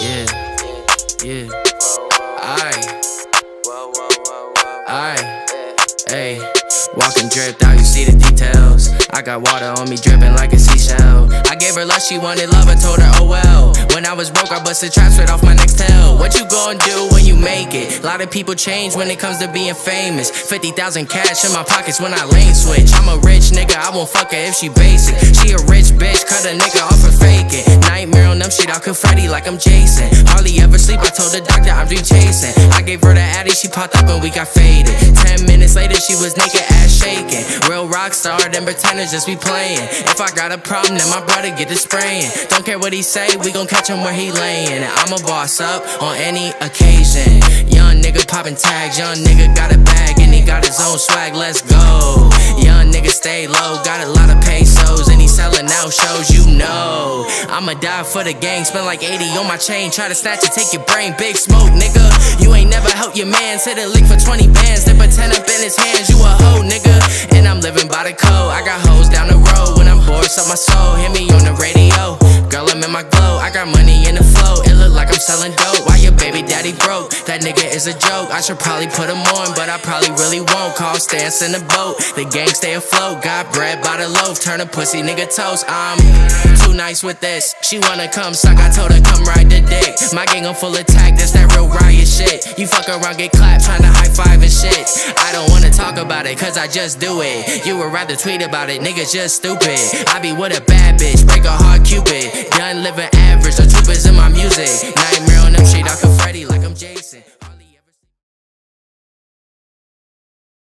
Yeah, yeah. Aight, ayy. Walking dripped out, you see the details. I got water on me dripping like a seashell. I gave her love, she wanted love, I told her oh well. When I was broke, I busted traps right off my next tail. What you gon' do when you make it? A lot of people change when it comes to being famous. 50,000 cash in my pockets when I lane switch. I'm a rich nigga, I won't fuck her if she basic. She a rich bitch, cut a nigga off for faking. Nightmare on them shit, I confetti like I'm Jason. Hardly ever sleep, I told the doctor I'm dream chasing. I gave her the addy, she popped up and we got faded. 10 minutes later, she was naked, ass shaking. Real rock star, them pretenders just be playing. If I got a problem, then my brother get to spraying. Don't care what he say, we gon' catch him where he laying. I'm a boss up on any occasion. Young nigga popping tags, young nigga got a bag and he got his own swag, let's go. Young nigga stay low, got a lot of pesos and he selling out shows, you know. I'ma die for the gang, spend like 80 on my chain, try to snatch it, take your brain, big smoke, nigga. You ain't never helped your man, hit a lick for 20 bands, then pretend up in his hands, you a hoe, nigga. And I'm living by the code, I got hoes down the road, when I'm bored, suck my soul, hear me on the radio. Girl, I'm in my glow, I got money in the flow, it look like I'm selling dope. Why your baby daddy broke? That nigga is a joke, I should probably put him on, but I probably really won't. Call stance in the boat, the gang stay afloat, got bread by the loaf, turn a pussy nigga toast. I'm too nice with this, she wanna come suck, I told her come ride the dick. My gang on full attack, that's that real Riot shit. You fuck around, get clapped, tryna high five and shit. I don't wanna talk about it, cause I just do it. You would rather tweet about it, niggas just stupid. I be with a bad bitch, break a heart cupid. Done living average, the troopers in my music. Nightmare on them shit, I confetti like I'm Jason.